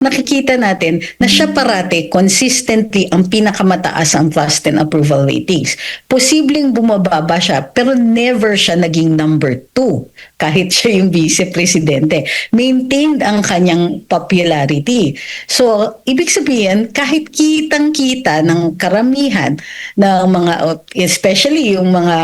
nakikita natin na siya parate, consistently, ang pinakamataas ang trust and approval ratings. Posibleng bumababa siya, pero never siya naging number 2. Kahit siya yung vice-presidente. Maintained ang kanyang popularity. So, ibig sabihin, kahit kitang-kita ng karamihan ng mga, especially yung mga,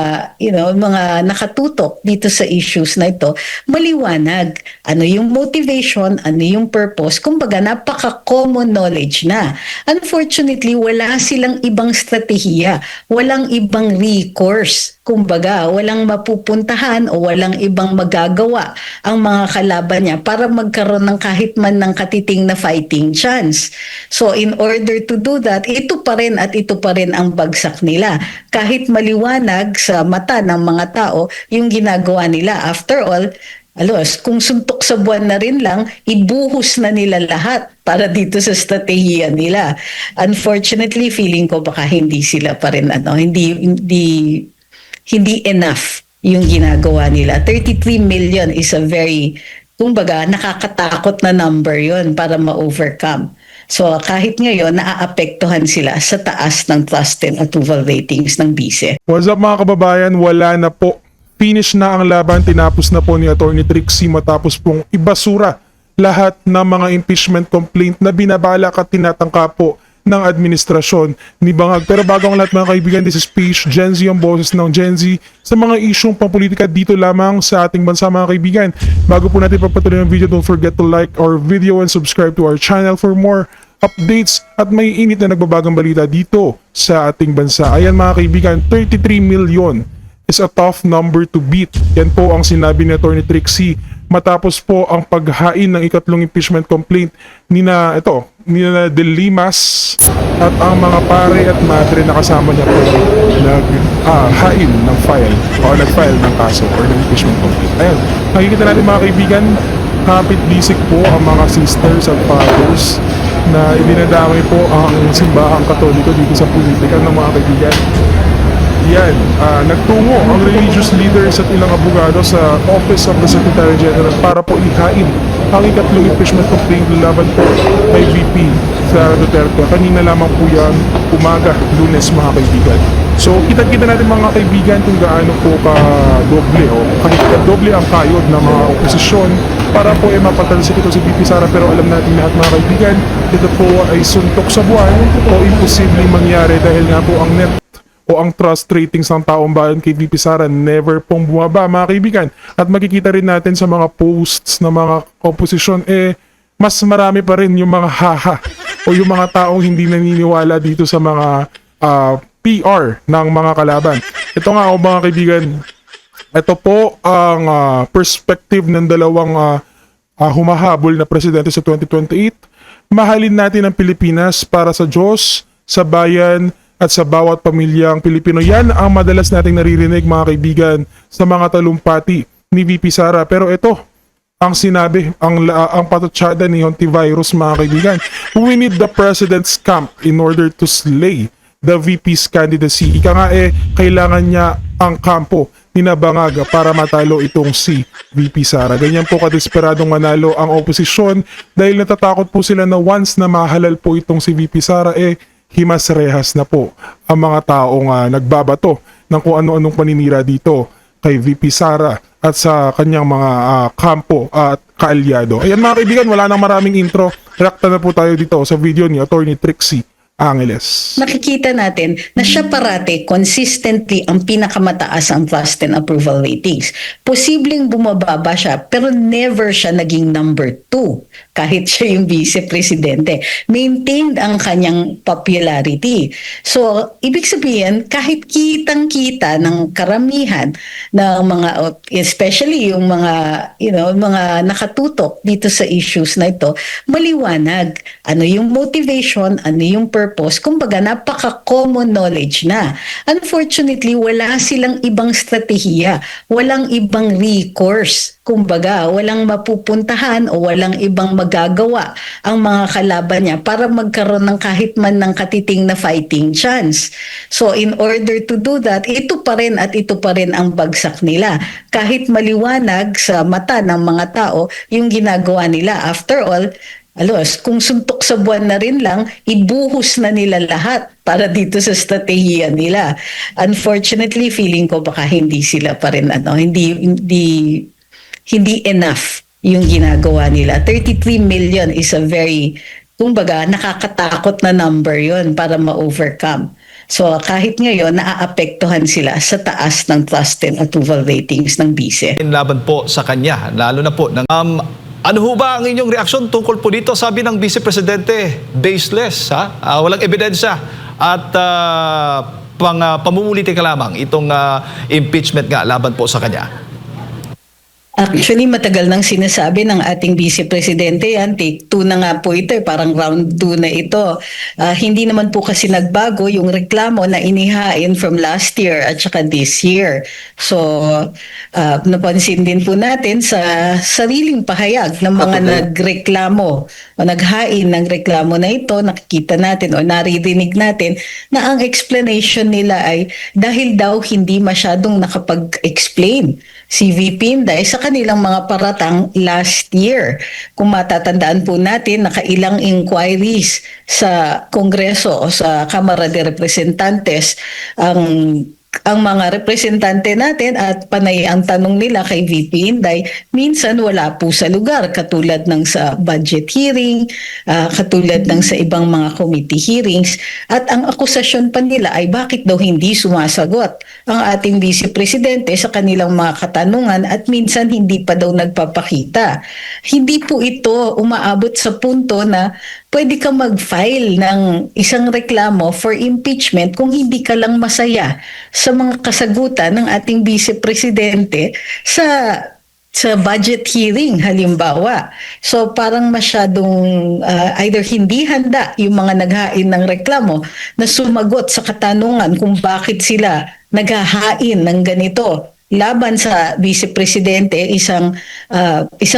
mga nakatutok dito sa issues na ito, maliwanag. Ano yung motivation, ano yung purpose, kumbaga napaka-common knowledge na. Unfortunately, wala silang ibang strategiya, walang ibang recourse. Kumbaga, walang mapupuntahan o walang ibang magagawa ang mga kalaban niya para magkaroon ng kahit man ng katiting na fighting chance. So in order to do that, ito pa rin at ito pa rin ang bagsak nila. Kahit maliwanag sa mata ng mga tao yung ginagawa nila. After all, kung suntok sa buwan na rin lang, ibuhos na nila lahat para dito sa strategiya nila. Unfortunately, feeling ko baka hindi sila pa rin, hindi enough yung ginagawa nila. 33 million is a very, kumbaga, nakakatakot na number yon para ma-overcome. So kahit ngayon, naaapektuhan sila sa taas ng trust and approval ratings ng bise. What's up mga kababayan? Wala na po. Finish na ang laban, tinapos na po ni Atty. Trixie matapos pong ibasura lahat ng mga impeachment complaint na binabalak at tinatangka po ng administrasyon ni Bangag. Pero bago ang lahat mga kaibigan, this is Page Gen Z, ang boses ng Gen Z sa mga isyong pampolitika dito lamang sa ating bansa mga kaibigan. Bago po natin papatuloy ang video, don't forget to like our video and subscribe to our channel for more updates at may init na nagbabagang balita dito sa ating bansa. Ayan mga kaibigan, 33 million is a tough number to beat. Yan po ang sinabi ni Atty. Trixie matapos po ang paghain ng ikatlong impeachment complaint ni na De Limas at ang mga pare at madre na kasama niya po naghain ng file o nag-file ng kaso or ng impeachment complaint. Ayan, nakikita natin mga kaibigan, kapit-bisik po ang mga sisters at fathers na idinadamay po ang simbahang katoliko dito sa politika ng mga kaibigan. Yan, nagtungo ang religious leaders at ilang abogado sa Office of the Secretary General para po ihain ang ikatlong impeachment complaint laban po kay VP Sara Duterte. Kanina lamang po yan, umaga, Lunes mga kaibigan. So kita-kita natin mga kaibigan kung gaano po ka-doble o kahit-doble ang kayod ng mga oposisyon para po mapatalsik ito si VP Sara. Pero alam natin lahat mga kaibigan, ito po ay suntok sa buwan o imposibleng mangyari dahil nga po ang net o ang trust ratings ng taong bayan kay VP Sara never pong bumaba mga kaibigan. At makikita rin natin sa mga posts ng mga oposisyon, mas marami pa rin yung mga haha o yung mga taong hindi naniniwala dito sa mga PR ng mga kalaban. Ito nga mga kaibigan, ito po ang perspective ng dalawang humahabol na presidente sa 2028. Mahalin natin ang Pilipinas para sa Diyos, sa bayan, at sa bawat pamilyang Pilipino. Yan ang madalas nating naririnig mga kaibigan sa mga talumpati ni VP Sara. Pero ito ang sinabi, ang patutsada ni Hontivirus mga kaibigan. We need the president's camp in order to slay the VP's candidacy. Ika nga kailangan niya ang kampo ni Bangag para matalo itong si VP Sara. Ganyan po kadesperadong manalo ang oposisyon dahil natatakot po sila na once na mahalal po itong si VP Sara, himas-rehas na po ang mga taong nagbabato ng kung ano-anong paninira dito kay VP Sara at sa kanyang mga kampo at kaalyado. Ayan mga kaibigan, wala nang maraming intro. Reacta na po tayo dito sa video ni Atty. Trixie Angeles. Nakikita natin na siya parate, consistently, ang pinakamataas ang trust and approval ratings. Posibleng bumababa siya, pero never siya naging number 2. Kahit siya yung vice-presidente. Maintained ang kanyang popularity. So, ibig sabihin, kahit kitang-kita ng karamihan ng mga, especially yung mga, mga nakatutok dito sa issues na ito, maliwanag. Ano yung motivation, ano yung purpose, kumbaga napaka-common knowledge na. Unfortunately, wala silang ibang strategiya, walang ibang recourse. Kumbaga, walang mapupuntahan o walang ibang magagawa ang mga kalaban niya para magkaroon ng kahit man ng katiting na fighting chance. So in order to do that, ito pa rin at ito pa rin ang bagsak nila. Kahit maliwanag sa mata ng mga tao yung ginagawa nila. After all, Alos, kung suntok sa buwan na rin lang, ibuhos na nila lahat para dito sa strategiya nila. Unfortunately, feeling ko baka hindi sila pa rin hindi enough yung ginagawa nila. 33 million is a very, kumbaga, nakakatakot na number yon para ma-overcome. So kahit ngayon, naaapektuhan sila sa taas ng trust and approval ratings ng BICE. Laban po sa kanya, lalo na po ng ano ho ba ang inyong reaksyon tungkol po dito? Sabi ng Vice Presidente, baseless, ha? Walang ebidensya at pamumulitin ka lamang itong impeachment nga laban po sa kanya. Actually, matagal nang sinasabi ng ating Vice Presidente yan. Take 2 na nga po ito. Parang round 2 na ito. Hindi naman po kasi nagbago yung reklamo na inihain from last year at saka this year. So, napansin din po natin sa sariling pahayag ng mga nagreklamo o naghain ng reklamo na ito, nakikita natin o naririnig natin na ang explanation nila ay dahil daw hindi masyadong nakapag-explain si VP Inday sa kanilang mga paratang last year. Kung matatandaan po natin, nakailang inquiries sa Kongreso o sa Kamara de Representantes ang mga representante natin at panay ang tanong nila kay VP Inday, minsan wala po sa lugar, katulad ng sa budget hearing, katulad ng sa ibang mga committee hearings. At ang akusasyon pa nila ay bakit daw hindi sumasagot ang ating Vice Presidente sa kanilang mga katanungan at minsan hindi pa daw nagpapakita. Hindi po ito umaabot sa punto na pwede ka mag-file ng isang reklamo for impeachment kung hindi ka lang masaya sa mga kasagutan ng ating Vice Presidente sa budget hearing halimbawa. So parang masyadong either hindi handa yung mga naghain ng reklamo na sumagot sa katanungan kung bakit sila naghahain ng ganito laban sa Vice Presidente, isang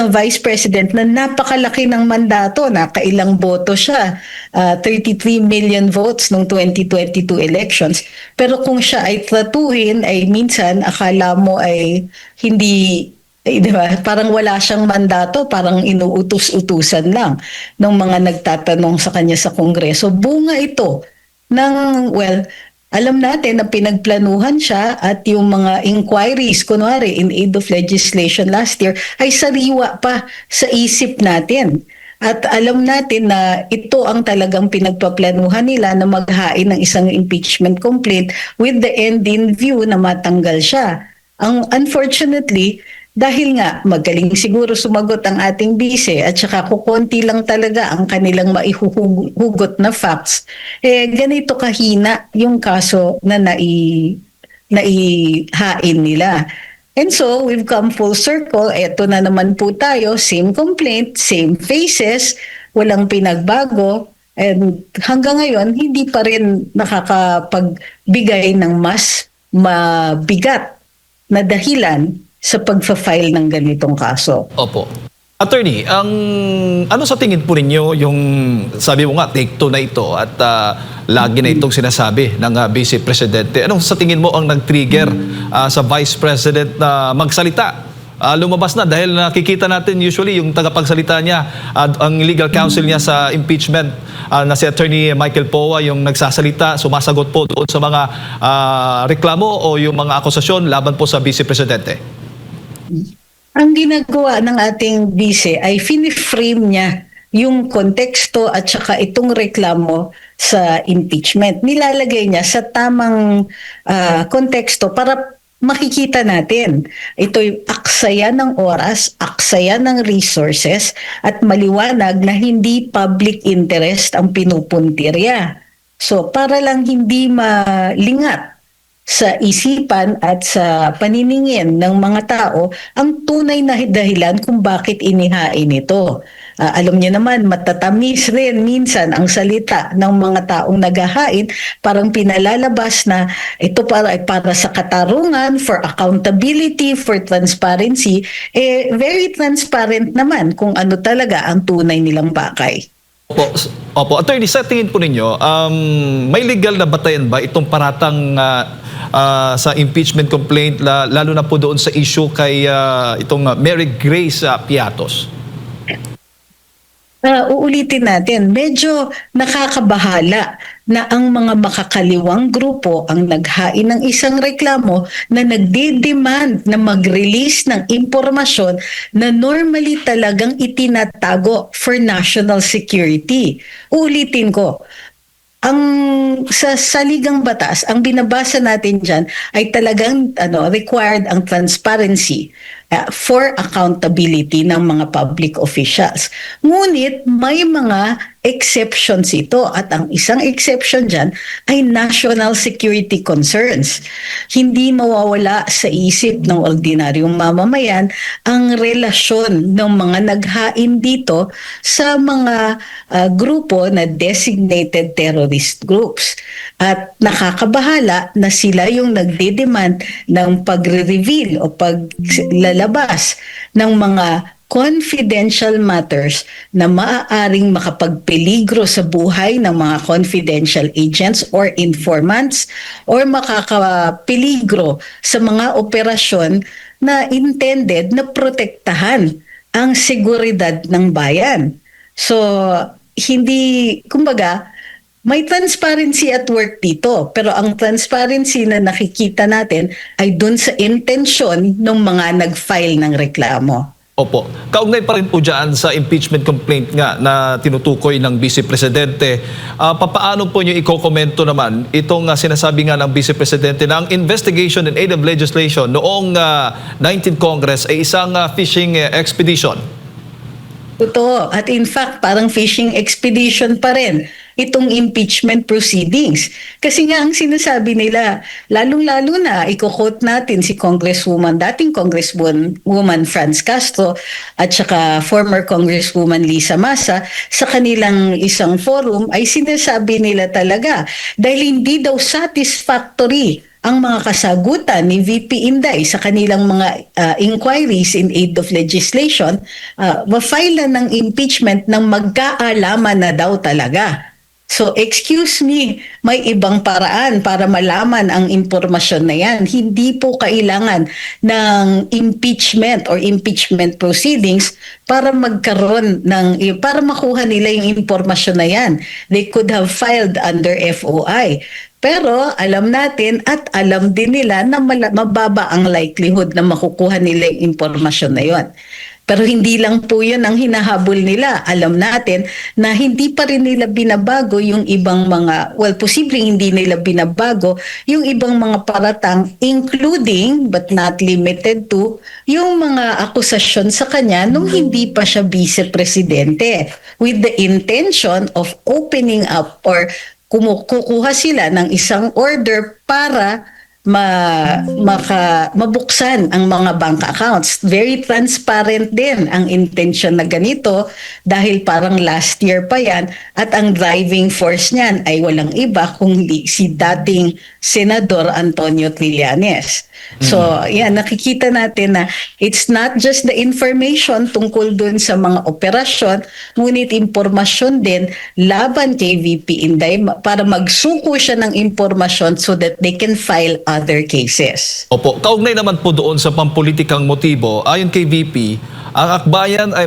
Vice President na napakalaki ng mandato, na kailang boto siya, 33 million votes noong 2022 elections. Pero kung siya ay tratuhin, ay minsan akala mo ay hindi, di ba? Parang wala siyang mandato, parang inuutos-utusan lang ng mga nagtatanong sa kanya sa Kongreso. Bunga ito ng, alam natin na pinagplanuhan siya at yung mga inquiries, kunwari in aid of legislation last year, ay sariwa pa sa isip natin. At alam natin na ito ang talagang pinagpaplanuhan nila na maghain ng isang impeachment complaint with the end in view na matanggal siya. Unfortunately, dahil nga magaling siguro sumagot ang ating bise at saka kukonti lang talaga ang kanilang maihuhugot na facts, ganito kahina yung kaso na naihain nila. And so, we've come full circle. Eto na naman po tayo, same complaint, same faces, walang pinagbago. And hanggang ngayon, hindi pa rin nakakapagbigay ng mas mabigat na dahilan sa pagfa-file ng ganitong kaso. Opo. Attorney, ano sa tingin po ninyo yung, sabi mo nga, take 2 na ito at lagi na itong sinasabi ng Vice Presidente. Anong sa tingin mo ang nag-trigger sa Vice President na magsalita? Lumabas na dahil nakikita natin usually yung tagapagsalita niya, ang legal counsel niya sa impeachment na si Attorney Michael Poa yung nagsasalita, sumasagot po doon sa mga reklamo o yung mga akusasyon laban po sa Vice Presidente. Ang ginagawa ng ating vice ay fini-frame niya yung konteksto at saka itong reklamo sa impeachment. Nilalagay niya sa tamang konteksto para makikita natin. Ito'y aksaya ng oras, aksaya ng resources at maliwanag na hindi public interest ang pinupuntirya. So para lang hindi malingat sa isipan at sa paniningin ng mga tao ang tunay na dahilan kung bakit inihain ito. Alam niyo naman, matatamis rin minsan ang salita ng mga taong naghahain, parang pinalalabas na ito para sa katarungan, for accountability, for transparency. Very transparent naman kung ano talaga ang tunay nilang pakay. Opo. Attorney, sa tingin po ninyo, may legal na batayan ba itong paratang sa impeachment complaint, lalo na po doon sa issue kay itong Mary Grace Piatos? Uulitin natin, medyo nakakabahala na ang mga makakaliwang grupo ang naghain ng isang reklamo na nagde-demand na mag-release ng impormasyon na normally talagang itinatago for national security. Uulitin ko, ang sa saligang batas, ang binabasa natin diyan ay talagang required ang transparency for accountability ng mga public officials. Ngunit may mga exceptions ito at ang isang exception diyan ay national security concerns. Hindi mawawala sa isip ng ordinaryong mamamayan ang relasyon ng mga naghain dito sa mga grupo na designated terrorist groups. At nakakabahala na sila yung nagde-demand ng pagre-reveal o paglalabas ng mga confidential matters na maaaring makapagpeligro sa buhay ng mga confidential agents or informants or makakapeligro sa mga operasyon na intended na protektahan ang seguridad ng bayan. So, kumbaga, may transparency at work dito, pero ang transparency na nakikita natin ay dun sa intensyon ng mga nag-file ng reklamo. Opo. Kaugnay pa rin po dyan sa impeachment complaint nga na tinutukoy ng Vice Presidente. Papaano po nyo ikokomento naman itong sinasabi nga ng Vice Presidente na ang investigation in aid of legislation noong 19th Congress ay isang fishing expedition? Totoo. At in fact, parang fishing expedition pa rin itong impeachment proceedings. Kasi nga ang sinasabi nila, lalong-lalo na, i-quote natin si dating Congresswoman Franz Castro at saka former Congresswoman Lisa Masa, sa kanilang isang forum ay sinasabi nila talaga dahil hindi daw satisfactory ang mga kasagutan ni VP Inday sa kanilang mga inquiries in aid of legislation, ma-file na ng impeachment ng magkaalaman na daw talaga. So, excuse me, may ibang paraan para malaman ang impormasyon na yan. Hindi po kailangan ng impeachment or impeachment proceedings para para makuha nila yung impormasyon na yan. They could have filed under FOI. Pero alam natin at alam din nila na mababa ang likelihood na makukuha nila yung impormasyon na yon. Pero hindi lang po yun ang hinahabol nila. Alam natin na hindi pa rin nila binabago yung ibang posibleng hindi nila binabago yung ibang mga paratang, including but not limited to yung mga akusasyon sa kanya nung hindi pa siya vice-presidente with the intention of opening up or kukuha sila ng isang order para mabuksan ang mga bank accounts. Very transparent din ang intention na ganito dahil parang last year pa yan at ang driving force niyan ay walang iba kundi si dating Senador Antonio Trillanes. So, yan, nakikita natin na it's not just the information tungkol dun sa mga operasyon, ngunit impormasyon din laban kay VP Inday para magsuko siya ng impormasyon so that they can file other cases. Opo. Kaugnay naman po doon sa pampulitikang motibo, ayon kay VP, ang akbayan ay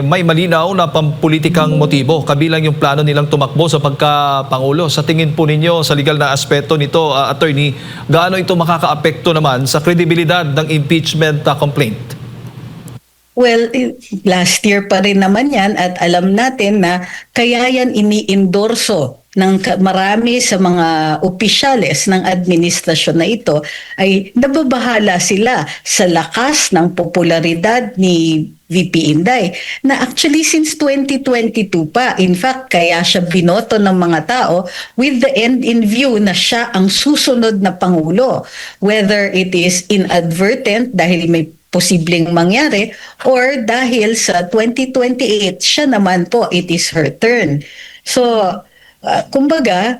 may malinaw na pampulitikang motibo, kabilang yung plano nilang tumakbo sa pagka-pangulo. Sa tingin po ninyo sa legal na aspeto nito, attorney, gaano ito makakaapekto naman sa kredibilidad ng impeachment complaint? Well, last year pa rin naman yan at alam natin na kaya yan ini-endorso ng marami sa mga opisyales ng administrasyon na ito ay nababahala sila sa lakas ng popularidad ni VP Inday na actually since 2022 pa. In fact, kaya siya binoto ng mga tao with the end in view na siya ang susunod na Pangulo. Whether it is inadvertent dahil may posibleng mangyari or dahil sa 2028 siya naman po, it is her turn. So, kumbaga,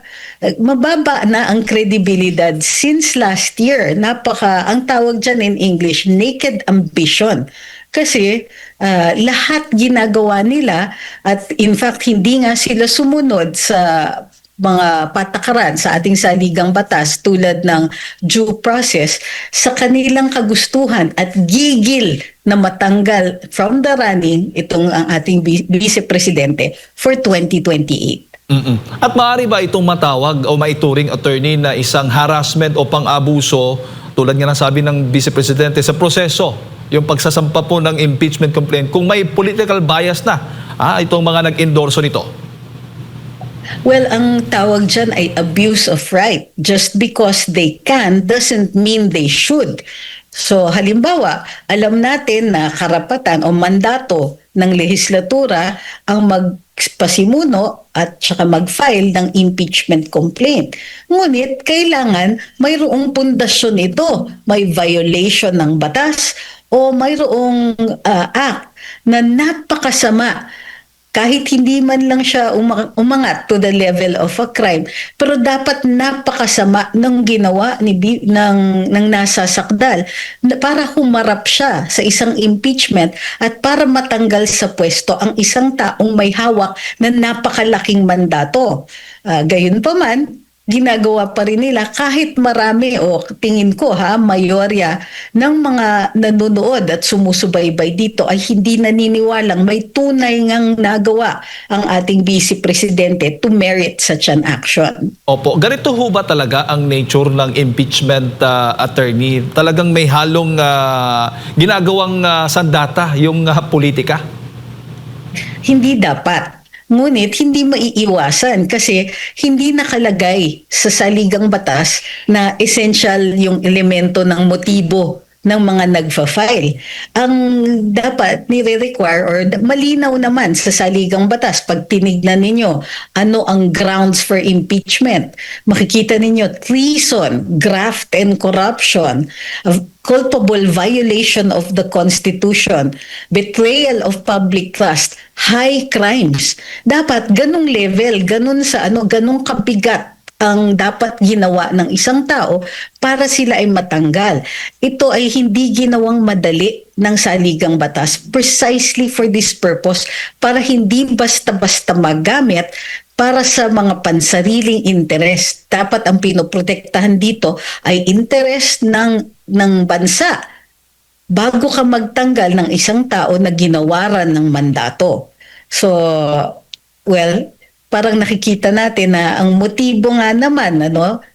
mababa na ang kredibilidad since last year. Ang tawag dyan in English, naked ambition. Kasi lahat ginagawa nila at in fact hindi nga sila sumunod sa mga patakaran sa ating saligang batas tulad ng due process sa kanilang kagustuhan at gigil na matanggal from the running itong ang ating Vice Presidente for 2028. At maaari ba itong matawag o maituring, attorney, na isang harassment o pang-abuso tulad nga ng sabi ng Vice Presidente sa proseso, yung pagsasampa po ng impeachment complaint kung may political bias na itong mga nag-endorso nito? Well, ang tawag dyan ay abuse of right. Just because they can doesn't mean they should. So halimbawa, alam natin na karapatan o mandato ng lehislatura ang magpasimuno at saka mag-file ng impeachment complaint. Ngunit kailangan mayroong pundasyon ito, may violation ng batas o mayroong act na napakasama kahit hindi man lang siya umangat to the level of a crime, pero dapat napakasama ng ginawa ng nasasakdal para humarap siya sa isang impeachment at para matanggal sa pwesto ang isang taong may hawak na napakalaking mandato. Gayunpaman, ginagawa pa rin nila kahit marami o tingin ko mayorya ng mga nanonood at sumusubaybay dito ay hindi naniniwalang may tunay ngang nagawa ang ating Vice Presidente to merit such an action. Opo, ganito ho ba talaga ang nature ng impeachment, attorney? Talagang may halong ginagawang sandata yung politika? Hindi dapat. Ngunit hindi maiiwasan kasi hindi nakalagay sa saligang batas na essential yung elemento ng motibo ng mga nagfa-file. Ang dapat nire-require or malinaw naman sa saligang batas pag tinignan ninyo ano ang grounds for impeachment. Makikita ninyo treason, graft and corruption, culpable violation of the Constitution, betrayal of public trust, high crimes. Dapat ganung level, ganung kabigat ang dapat ginawa ng isang tao para sila ay matanggal. Ito ay hindi ginawang madali ng saligang batas precisely for this purpose, para hindi basta-basta magamit para sa mga pansariling interes. Dapat ang pinoprotektahan dito ay interes ng bansa bago ka magtanggal ng isang tao na ginawaran ng mandato. So, well, parang nakikita natin na ang motibo nga naman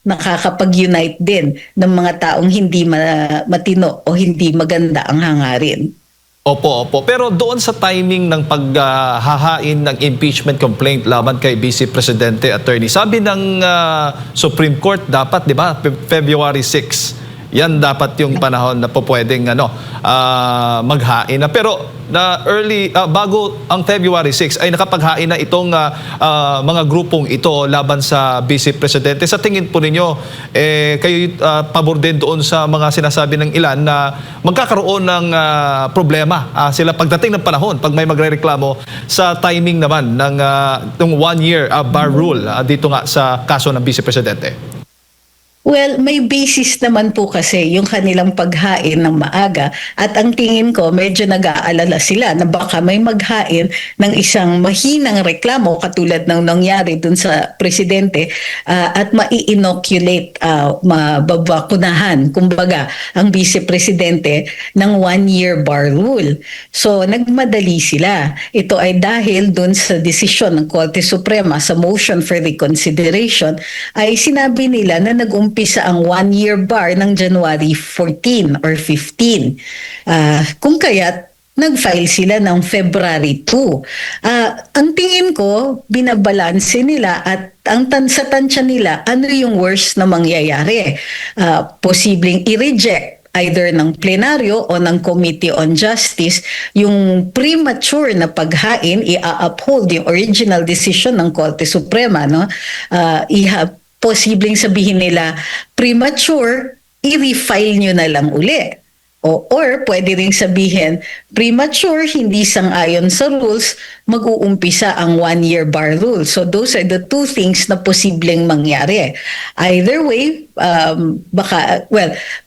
nakakapag-unite din ng mga taong hindi matino o hindi maganda ang hangarin. Opo. Pero doon sa timing ng paghahain ng impeachment complaint laban kay Vice Presidente, attorney, sabi ng Supreme Court dapat, di ba, February 6. Yan dapat yung panahon na po pwedeng maghain na. Pero bago ang February 6 ay nakapaghain na itong mga grupong ito laban sa Vice Presidente. Sa tingin po ninyo, kayo pabor din doon sa mga sinasabi ng ilan na magkakaroon ng problema sila pagdating ng panahon pag may magrereklamo sa timing naman ng 1-year bar rule dito nga sa kaso ng Vice Presidente? Well, may basis naman po kasi yung kanilang paghain ng maaga at ang tingin ko medyo nag-aalala sila na baka may maghain ng isang mahinang reklamo katulad ng nangyari dun sa presidente at mai-inoculate, mababakunahan, kumbaga, ang vice presidente ng 1-year bar rule. So, nagmadali sila. Ito ay dahil dun sa desisyon ng Korte Suprema sa motion for reconsideration ay sinabi nila na nag-umpisa ang 1-year bar ng January 14 or 15. Kung kaya't nag-file sila ng February 2. Ang tingin ko, binabalanse nila at sa tansya nila, ano yung worst na mangyayari? Posibleng i-reject either ng plenaryo o ng Committee on Justice yung premature na paghain, i-uphold yung original decision ng Korte Suprema, posibleng sabihin nila premature, i-refile nyo na lang uli. Or pwede ring sabihin, premature, hindi sang-ayon sa rules, mag-uumpisa ang 1-year bar rule. So those are the two things na posibleng mangyari. Either way,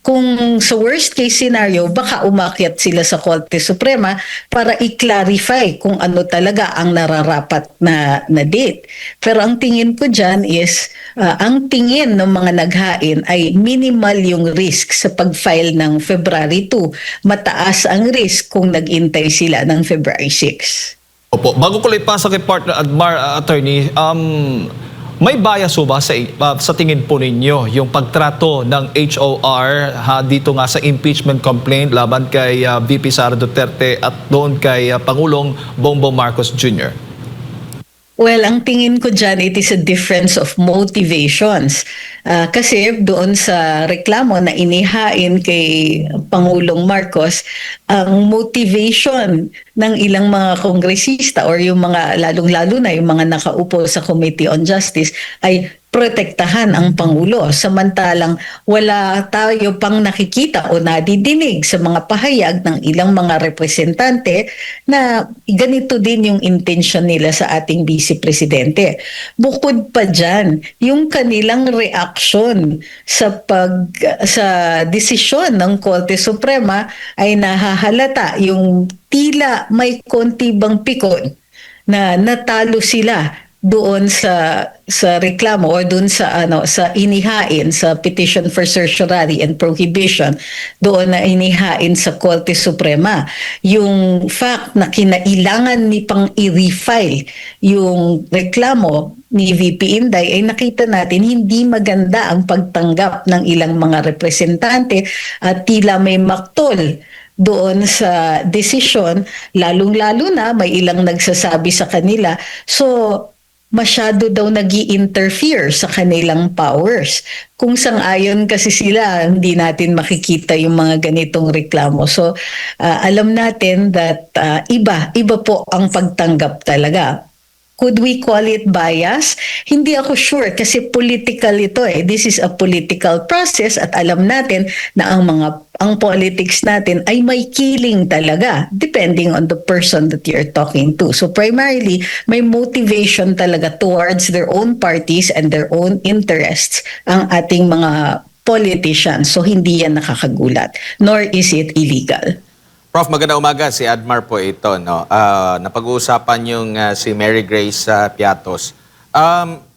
kung sa worst case scenario, baka umakyat sila sa Korte Suprema para i-clarify kung ano talaga ang nararapat na date. Pero ang tingin ko dyan is, ang tingin ng mga naghain ay minimal yung risk sa pag-file ng February 2. Mataas ang risk kung nag-intay sila ng February 6. Opo, bago ko lang ipasa kay partner Admar, attorney, may bias ho ba sa tingin po ninyo yung pagtrato ng HOR dito nga sa impeachment complaint laban kay VP Sara Duterte at doon kay Pangulong Bongbong Marcos Jr.? Well, ang tingin ko dyan, it is a difference of motivations. Kasi doon sa reklamo na inihain kay Pangulong Marcos, ang motivation ng ilang mga kongresista or yung mga, lalong-lalo na yung mga nakaupo sa Committee on Justice ay protektahan ang Pangulo. Samantalang wala tayo pang nakikita o nadidinig sa mga pahayag ng ilang mga representante na ganito din yung intention nila sa ating Vice Presidente. Bukod pa dyan, yung kanilang reaksyon sa desisyon ng Korte Suprema ay nahahalata yung tila may konti bang pikon na natalo sila doon sa reklamo o doon sa inihain sa petition for certiorari and prohibition doon na inihain sa Korte Suprema. Yung fact na kinailangan ni pang i-refile yung reklamo ni VP Inday ay nakita natin hindi maganda ang pagtanggap ng ilang mga representante at tila may maktol doon sa desisyon, lalong-lalo na may ilang nagsasabi sa kanila. So, masyado daw nag-i-interfere sa kanilang powers. Kung sang-ayon kasi sila, hindi natin makikita yung mga ganitong reklamo. So, alam natin that iba po ang pagtanggap talaga. Could we call it bias? Hindi ako sure kasi political ito eh. This is a political process at alam natin na ang politics natin ay may killing talaga depending on the person that you're talking to. So primarily, may motivation talaga towards their own parties and their own interests ang ating mga politicians. So hindi yan nakakagulat, nor is it illegal. Prof, magandang umaga. Si Admar po ito. No? Napag-uusapan yung si Mary Grace Piatos.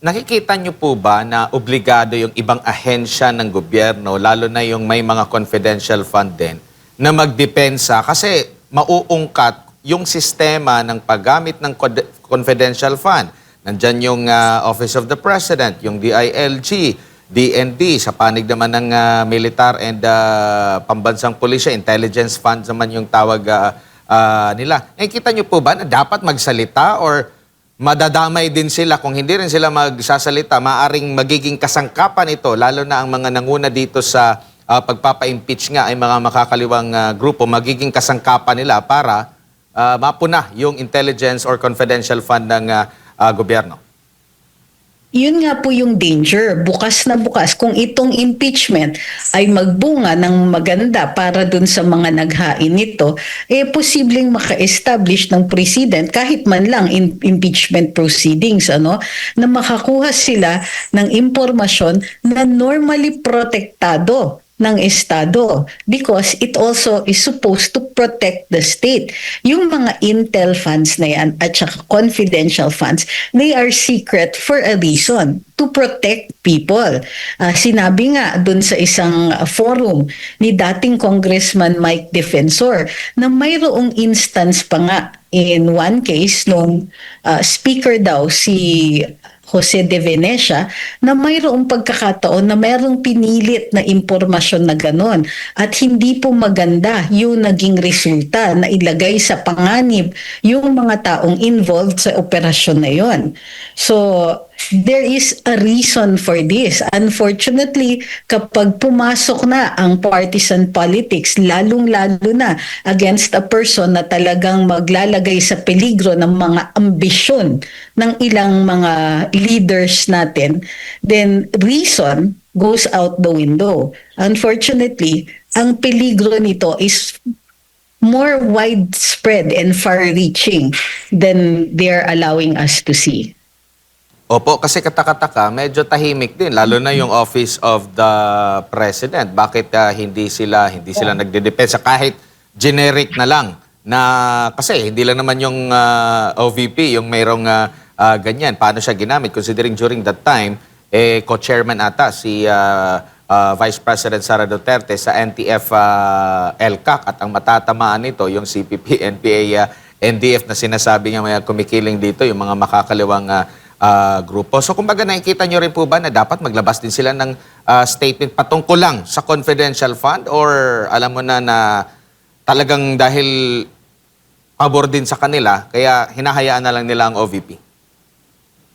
Nakikita niyo po ba na obligado yung ibang ahensya ng gobyerno, lalo na yung may mga confidential fund din, na magdepensa? Kasi mauungkat yung sistema ng paggamit ng confidential fund. Nandyan yung Office of the President, yung DILG, DND, sa panig naman ng militar and pambansang pulisya, intelligence funds naman yung tawag nila. Nakikita niyo po ba na dapat magsalita or madadamay din sila kung hindi rin sila magsasalita, maaring magiging kasangkapan ito, lalo na ang mga nanguna dito sa pagpapa-impeach nga ay mga makakaliwang grupo, magiging kasangkapan nila para mapuna yung intelligence or confidential fund ng gobyerno. Yun nga po yung danger. Bukas na bukas. Kung itong impeachment ay magbunga ng maganda para dun sa mga naghain nito, posibleng maka-establish ng president kahit man lang impeachment proceedings, na makakuha sila ng impormasyon na normally protektado ng Estado because it also is supposed to protect the state. Yung mga intel funds na yan at saka confidential funds, they are secret for a reason, to protect people. Sinabi nga dun sa isang forum ni dating Congressman Mike Defensor na mayroong instance pa nga in one case nung speaker daw si Jose de Venecia na mayroong pagkakataon na mayroong pinilit na impormasyon na ganon at hindi po maganda yung naging resulta na ilagay sa panganib yung mga taong involved sa operasyon na yon. So, there is a reason for this. Unfortunately, kapag pumasok na ang partisan politics, lalong-lalo na against a person na talagang maglalagay sa peligro ng mga ambisyon ng ilang mga leaders natin, then reason goes out the window. Unfortunately, ang peligro nito is more widespread and far-reaching than they're allowing us to see. Opo, kasi katakataka, medyo tahimik din, lalo na yung Office of the President. Bakit hindi sila nagdedepensa kahit generic na lang na kasi hindi lang naman yung OVP yung mayroong ganyan. Paano siya ginamit? Considering during that time, co-chairman ata si Vice President Sara Duterte sa NTF LCAC at ang matatamaan nito yung CPP, NPA, NDF na sinasabi nga may kumikiling dito, yung mga makakaliwang grupo. So kumbaga nakikita nyo rin po ba na dapat maglabas din sila ng statement patungkol lang sa confidential fund or alam mo na talagang dahil pabor din sa kanila kaya hinahayaan na lang nila ang OVP?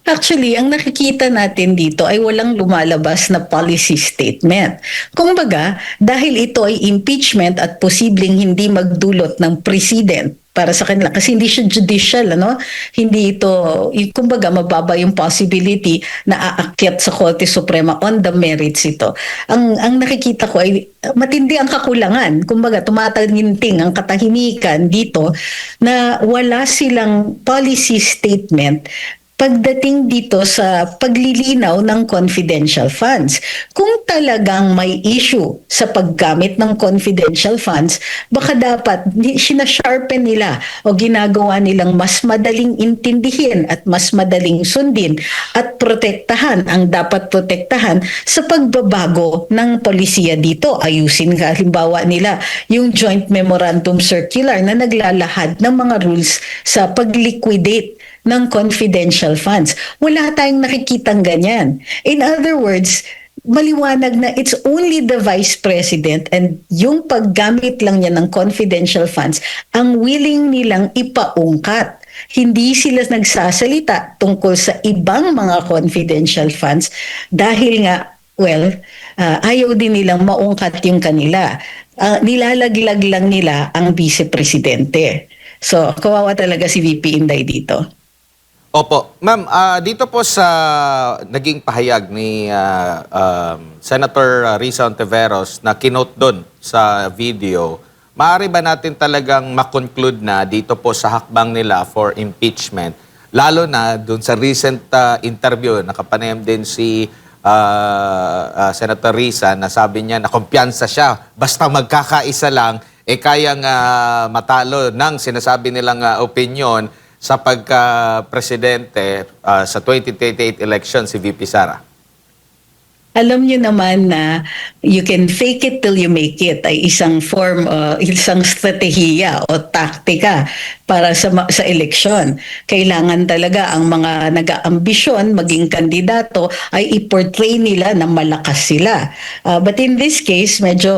Actually, ang nakikita natin dito ay walang lumalabas na policy statement. Kumbaga, dahil ito ay impeachment at posibleng hindi magdulot ng precedent para sa kanila kasi hindi siya judicial, Hindi ito, kumbaga mababa yung possibility na aakyat sa Korte Suprema on the merits ito. Ang nakikita ko ay matindi ang kakulangan. Kumbaga tumataginting ang katahimikan dito na wala silang policy statement pagdating dito sa paglilinaw ng confidential funds. Kung talagang may issue sa paggamit ng confidential funds, baka dapat sinasharpen nila o ginagawa nilang mas madaling intindihin at mas madaling sundin at protektahan ang dapat protektahan sa pagbabago ng polisiya dito. Ayusin halimbawa nila yung Joint Memorandum Circular na naglalahad ng mga rules sa pag-liquidate ng confidential funds. Wala tayong nakikitang ganyan. In other words, maliwanag na it's only the Vice President and yung paggamit lang niya ng confidential funds ang willing nilang ipaungkat. Hindi sila nagsasalita tungkol sa ibang mga confidential funds dahil nga, ayaw din nilang maungkat yung kanila. Nilalaglag lang nila ang Vice Presidente. So, kawawa talaga si VP Inday dito. Opo. Ma'am, dito po sa naging pahayag ni Senator Risa Ontiveros na kinote doon sa video, maaari ba natin talagang makonclude na dito po sa hakbang nila for impeachment, lalo na doon sa recent interview, nakapanayam din si Senator Risa na sabi niya na kumpiyansa siya, basta magkakaisa lang, kayang matalo ng sinasabi nilang opinion sa pagka-presidente sa 2028 election si VP Sara? Alam niyo naman na you can fake it till you make it ay isang form, isang strategiya o taktika para sa eleksyon. Kailangan talaga ang mga nag-aambisyon maging kandidato ay i-portray nila na malakas sila. But in this case, medyo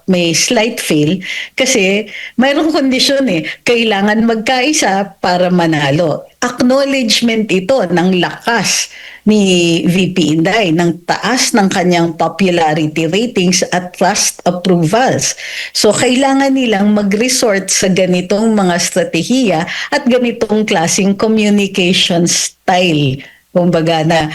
may slight fail kasi mayroong kondisyon kailangan magkaisa para manalo. Acknowledgement ito ng lakas ni VP Inday, ng taas ng kanyang popularity ratings at trust approvals. So kailangan nilang mag-resort sa ganitong mga strategiya at ganitong klaseng communication style. Kumbaga na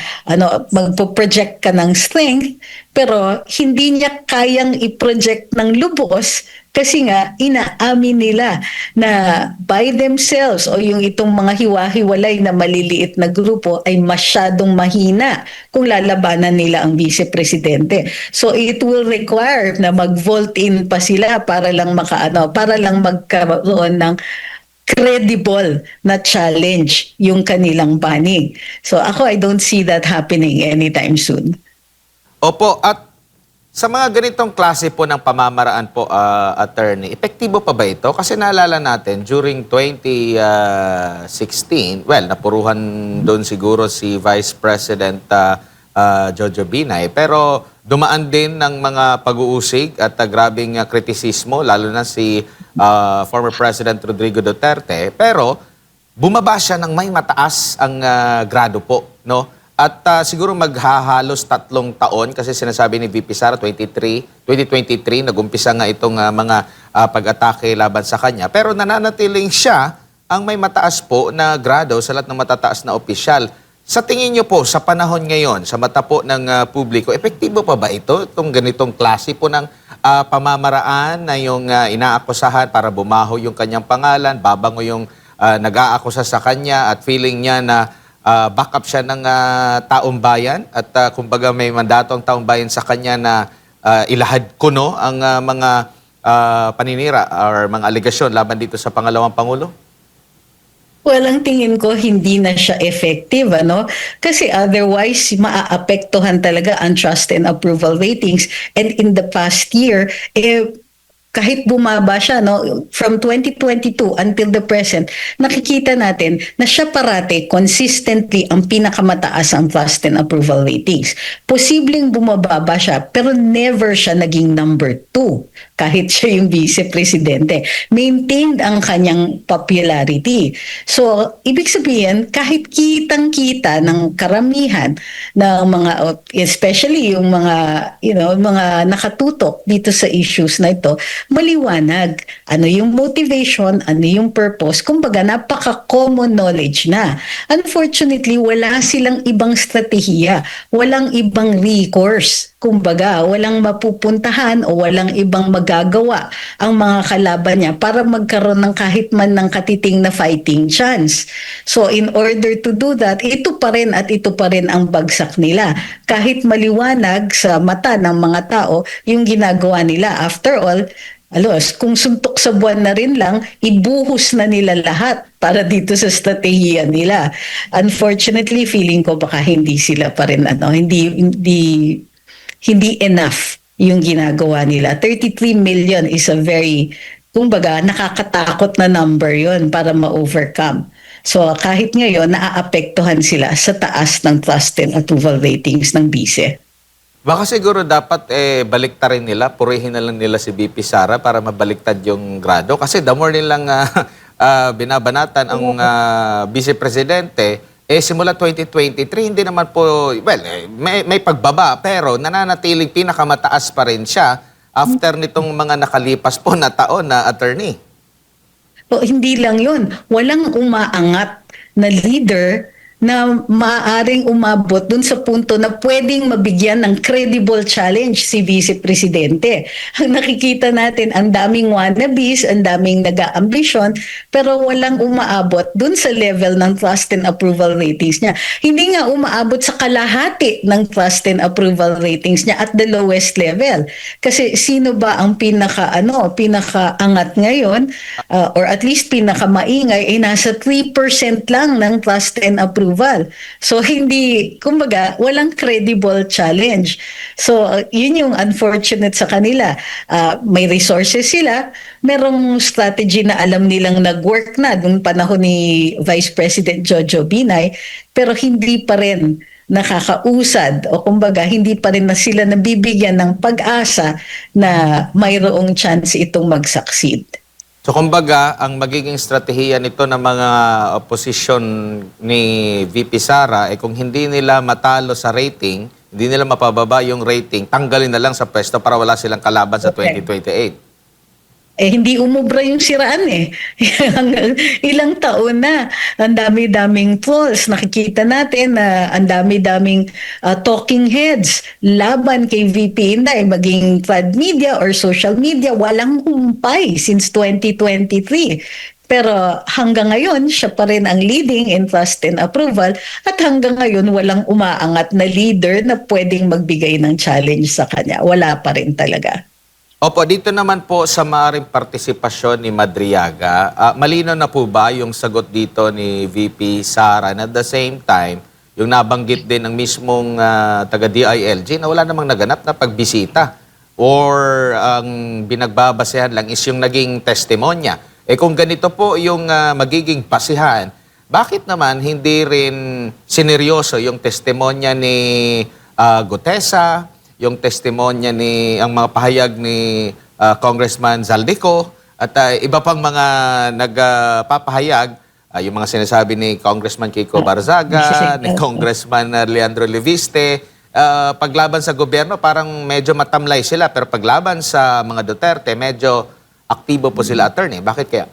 magpo-project ka ng strength pero hindi niya kayang i-project ng lubos kasi nga inaamin nila na by themselves o yung itong mga hiwa-hiwalay na maliliit na grupo ay masyadong mahina kung lalabanan nila ang Vice Presidente. So it will require na mag-vote in pa sila para lang magkaroon ng credible na challenge yung kanilang panig. So ako, I don't see that happening anytime soon. Opo, at sa mga ganitong klase po ng pamamaraan po, attorney, epektibo pa ba ito? Kasi naalala natin, during 2016, napuruhan doon siguro si Vice President Jojo Binay, pero dumaan din ng mga pag-uusig at grabing kritisismo, lalo na si former President Rodrigo Duterte, pero bumaba siya ng may mataas ang grado po, no? At siguro maghahalos 3 taon kasi sinasabi ni VP Sara 2023 nagumpisa nga itong mga pag-atake laban sa kanya. Pero nananatiling siya ang may mataas po na grado sa lahat ng matataas na opisyal. Sa tingin niyo po, sa panahon ngayon, sa mata po ng publiko, epektibo pa ba ito? Itong ganitong klase po ng pamamaraan na yung inaakusahan para bumaho yung kanyang pangalan, babango yung nag-aakusa sa kanya at feeling niya na backup siya ng taong bayan at kumbaga may mandato ang taong bayan sa kanya na ilahad kuno ang mga paninira or mga aligasyon laban dito sa pangalawang Pangulo? Well, ang tingin ko hindi na siya effective, ano? Kasi otherwise, maaapektuhan talaga ang trust and approval ratings. And in the past year, kahit bumaba siya, no, from 2022 until the present, nakikita natin na siya parati consistently ang pinakamataas ang trust and approval ratings. Posibleng bumababa siya, pero never siya naging number 2 kahit siya yung vice-presidente. Maintained ang kanyang popularity. So, ibig sabihin, kahit kitang-kita ng karamihan ng mga, especially yung mga, mga nakatutok dito sa issues na ito, maliwanag. Ano yung motivation, ano yung purpose, kumbaga napaka-common knowledge na. Unfortunately, wala silang ibang strategiya, walang ibang recourse. Kumbaga, walang mapupuntahan o walang ibang magagawa ang mga kalaban niya para magkaroon ng kahit man ng katiting na fighting chance. So in order to do that, ito pa rin at ito pa rin ang bagsak nila. Kahit maliwanag sa mata ng mga tao yung ginagawa nila. After all, kung suntok sa buwan na rin lang, ibuhos na nila lahat para dito sa strategiya nila. Unfortunately, feeling ko baka hindi sila pa rin, hindi enough yung ginagawa nila. 33 million is a very, kumbaga, nakakatakot na number yon para ma-overcome. So kahit ngayon, naaapektuhan sila sa taas ng trust and approval ratings ng bise. Baka siguro dapat baliktarin nila, purihin na lang nila si VP Sara para mabaliktad yung grado. Kasi the more nilang binabanatan ang vice-presidente, simula 2023, hindi naman po, may pagbaba, pero nananatiling pinakamataas pa rin siya after nitong mga nakalipas po na taon na attorney. Hindi lang yun. Walang umaangat na leader na maaaring umabot dun sa punto na pwedeng mabigyan ng credible challenge si Vice Presidente. Ang nakikita natin, ang daming wannabes, ang daming nag-aambisyon, pero walang umaabot dun sa level ng trust and approval ratings niya. Hindi nga umaabot sa kalahati ng trust and approval ratings niya at the lowest level. Kasi sino ba ang pinakaangat ngayon, or at least pinakamaingay, ay nasa 3% lang ng trust and approval. So hindi, kumbaga, walang credible challenge. So yun yung unfortunate sa kanila. May resources sila, merong strategy na alam nilang nag-work na nung panahon ni Vice President Jojo Binay, pero hindi pa rin nakakausad o kumbaga hindi pa rin na sila nabibigyan ng pag-asa na mayroong chance itong mag-succeed. So kumbaga, ang magiging strategiya nito ng mga opposition ni VP Sara, kung hindi nila matalo sa rating, hindi nila mapababa yung rating, tanggalin na lang sa pwesto para wala silang kalaban sa 2028. Hindi umubra yung siraan Ilang taon na. Ang dami-daming polls. Nakikita natin na ang dami-daming talking heads laban kay VP Inday, maging trad media or social media. Walang humpay since 2023. Pero hanggang ngayon, siya pa rin ang leading in trust and approval at hanggang ngayon walang umaangat na leader na pwedeng magbigay ng challenge sa kanya. Wala pa rin talaga. Opo, dito naman po sa maaring partisipasyon ni Madriaga, malino na po ba yung sagot dito ni VP Sara and at the same time, yung nabanggit din ng mismong taga-DILG na wala namang naganap na pagbisita or ang binagbabasehan lang is yung naging testimonya. Kung ganito po yung magiging basihan, bakit naman hindi rin sineryoso yung testimonya ni Gutesa, yung testimonya ang mga pahayag ni Congressman Zaldico at iba pang mga nagpapahayag yung mga sinasabi ni Congressman Kiko Barzaga, ni Congressman Leandro Leviste, paglaban sa gobyerno parang medyo matamlay sila, pero paglaban sa mga Duterte, medyo aktibo po sila, attorney. Bakit kaya?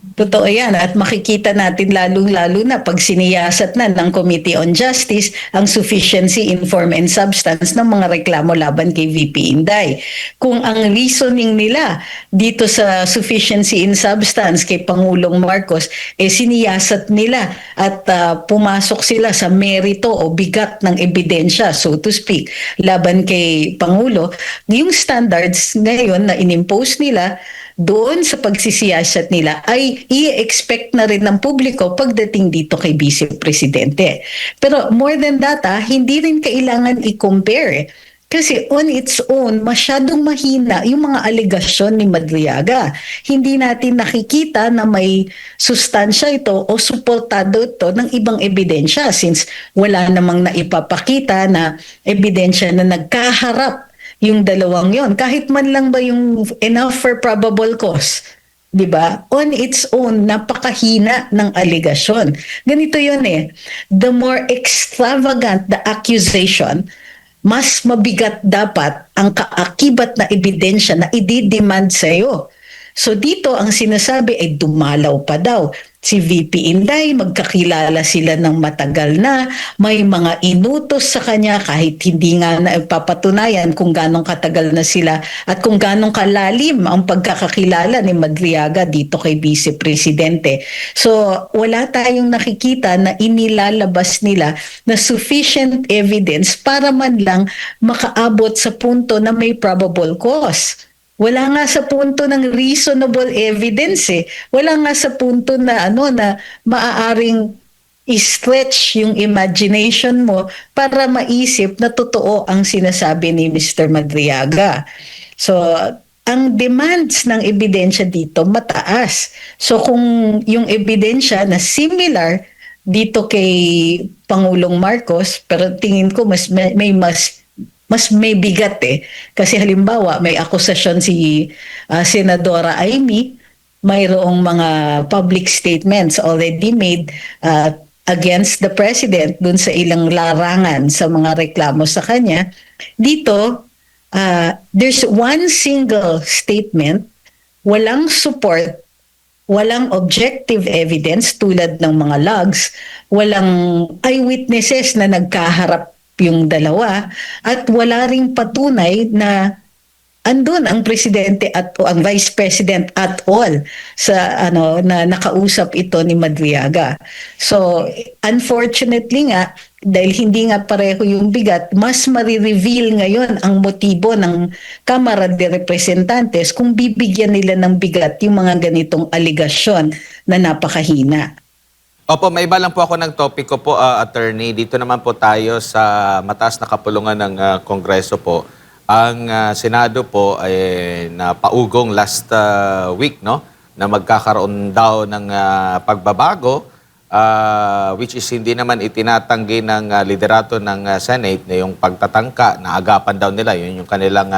Totoo yan at makikita natin lalong-lalo na pag siniyasat na ng Committee on Justice ang sufficiency in form and substance ng mga reklamo laban kay VP Inday. Kung ang reasoning nila dito sa sufficiency in substance kay Pangulong Marcos, siniyasat nila at pumasok sila sa merito o bigat ng ebidensya, so to speak, laban kay Pangulo, yung standards ngayon na inimpose nila doon sa pagsisiyasat nila ay i-expect na rin ng publiko pagdating dito kay Vice Presidente. Pero more than that, hindi rin kailangan i-compare. Kasi on its own, masyadong mahina yung mga alegasyon ni Madriaga. Hindi natin nakikita na may sustansya ito o suportado ito ng ibang ebidensya since wala namang naipapakita na ebidensya na nagkaharap yung dalawang yon, kahit man lang ba yung enough for probable cause, di ba? On its own, napakahina ng alegasyon. Ganito yun the more extravagant the accusation, mas mabigat dapat ang kaakibat na ebidensya na i-demand sa'yo. So dito ang sinasabi ay dumalaw pa daw si VP Inday, magkakilala sila ng matagal na, may mga inutos sa kanya kahit hindi nga naipapatunayan kung ganong katagal na sila at kung ganong kalalim ang pagkakakilala ni Madriaga dito kay Vice Presidente. So wala tayong nakikita na inilalabas nila na sufficient evidence para man lang makaabot sa punto na may probable cause. Wala nga sa punto ng reasonable evidence Wala nga sa punto na na maaaring i-stretch yung imagination mo para maisip na totoo ang sinasabi ni Mr. Madriaga. So, ang demands ng ebidensya dito mataas. So, kung yung ebidensya na similar dito kay Pangulong Marcos, pero tingin ko mas may bigat Kasi halimbawa, may akusasyon si Senadora Amy, mayroong mga public statements already made against the President dun sa ilang larangan sa mga reklamo sa kanya. Dito, there's one single statement, walang support, walang objective evidence tulad ng mga logs, walang eyewitnesses na nagkaharap yung dalawa at wala ring patunay na andun ang presidente at o ang vice president at all sa na nakausap ito ni Madriaga. So unfortunately nga dahil hindi nga pareho yung bigat, mas marireveal ngayon ang motibo ng Kamara de Representantes kung bibigyan nila ng bigat yung mga ganitong aligasyon na napakahina. Opo, may iba lang po ako ng topic ko po, attorney. Dito naman po tayo sa mataas na kapulungan ng Kongreso po. Ang Senado po ay napaugong last week, no, na magkakaroon daw ng pagbabago, which is hindi naman itinatanggi ng liderato ng Senate na yung pagtatangka, na agapan daw nila, yun yung kanilang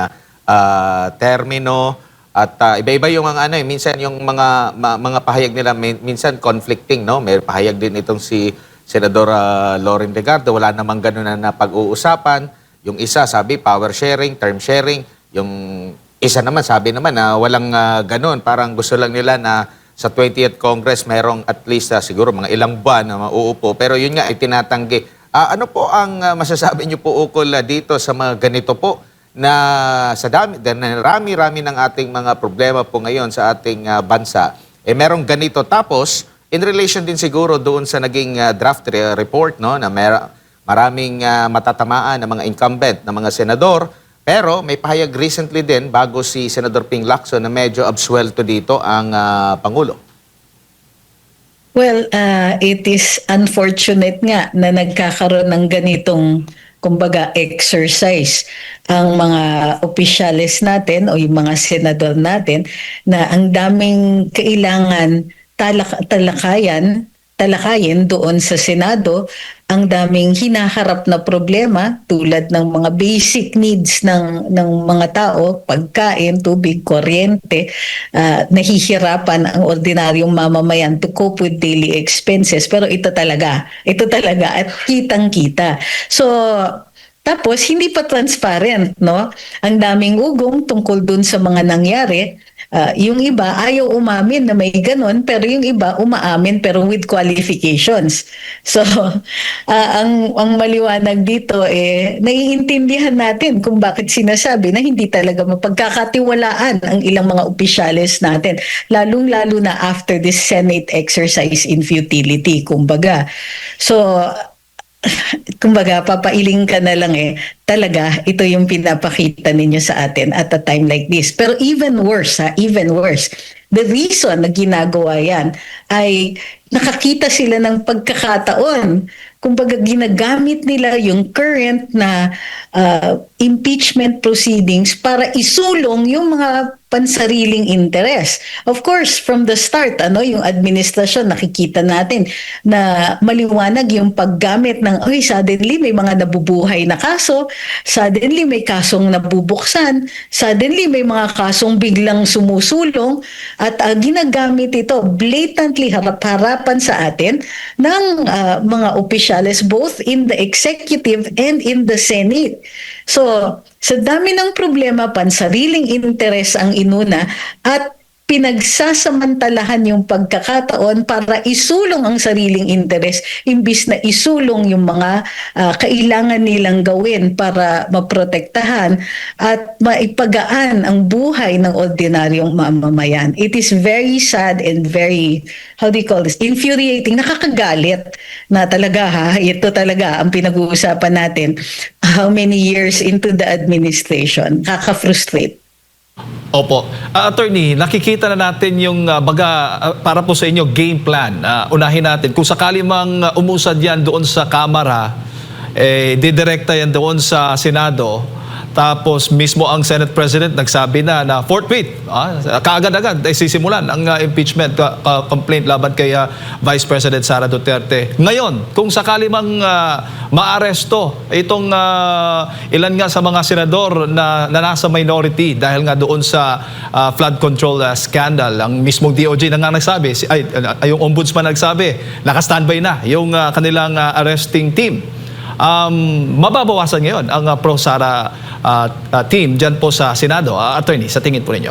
termino. At iba-iba yung minsan yung mga pahayag nila minsan conflicting, no? May pahayag din itong si Senador Loren Legardo, wala namang gano'n na pag-uusapan. Yung isa sabi power sharing, term sharing. Yung isa naman sabi naman na walang gano'n, parang gusto lang nila na sa 20th Congress mayroong at least siguro mga ilang buwan na mauupo. Pero yun nga ay tinatanggi. Ano po ang masasabi niyo po ukol dito sa mga ganito po? Na sa rami-rami ng ating mga problema po ngayon sa ating bansa, merong ganito. Tapos, in relation din siguro doon sa naging draft report, no, na maraming matatamaan na mga incumbent na mga senador, pero may pahayag recently din bago si Senador Ping Lacson na medyo absuelto dito ang Pangulo. Well, it is unfortunate nga na nagkakaroon ng ganitong kumbaga exercise ang mga opisyales natin o yung mga senador natin na ang daming kailangan talakayin doon sa Senado ang daming hinaharap na problema tulad ng mga basic needs ng mga tao, pagkain, tubig, kuryente, nahihirapan ang ordinaryong mamamayan to cope with daily expenses. Pero ito talaga at kitang-kita. So, tapos, hindi pa transparent, no? Ang daming ugong tungkol dun sa mga nangyari. Yung iba ayaw umamin na may ganon, pero yung iba umaamin pero with qualifications. So, ang maliwanag dito naiintindihan natin kung bakit sinasabi na hindi talaga mapagkakatiwalaan ang ilang mga opisyales natin, lalong-lalo na after this Senate exercise in futility, kumbaga. So, kumbaga, papailing ka na lang talaga, ito yung pinapakita ninyo sa atin at a time like this. Pero even worse, the reason na ginagawa yan ay nakakita sila ng pagkakataon. Kumbaga, ginagamit nila yung current na impeachment proceedings para isulong yung mga pansariling interes. Of course, from the start, yung administrasyon, nakikita natin na maliwanag yung paggamit ng, suddenly may mga nabubuhay na kaso, suddenly may kasong nabubuksan, suddenly may mga kasong biglang sumusulong, at ginagamit ito blatantly harap-harapan sa atin ng mga opisyales both in the executive and in the Senate. So, sa dami ng problema, pansariling interes ang inuna at pinagsasamantalahan yung pagkakataon para isulong ang sariling interes imbis na isulong yung mga kailangan nilang gawin para maprotektahan at maipagaan ang buhay ng ordinaryong mamamayan. It is very sad and very, infuriating, nakakagalit na talaga ito talaga ang pinag-uusapan natin how many years into the administration. Kaka-frustrate. Opo. Attorney, nakikita na natin yung para po sa inyo game plan. Unahin natin, kung sakali mang umusad yan doon sa Kamara, didirekta yan doon sa Senado, tapos mismo ang Senate President nagsabi na forthwith, kaagad-agad ay sisimulan ang impeachment complaint laban kay Vice President Sara Duterte. Ngayon, kung sakali mang maaresto itong ilan nga sa mga senador na nasa minority dahil nga doon sa flood control scandal, ang mismong DOJ na nga nagsabi, yung ombudsman nagsabi, naka-standby na yung kanilang arresting team. Mababawasan ngayon ang pro-Sara team dyan po sa Senado. Attorney, sa tingin po ninyo?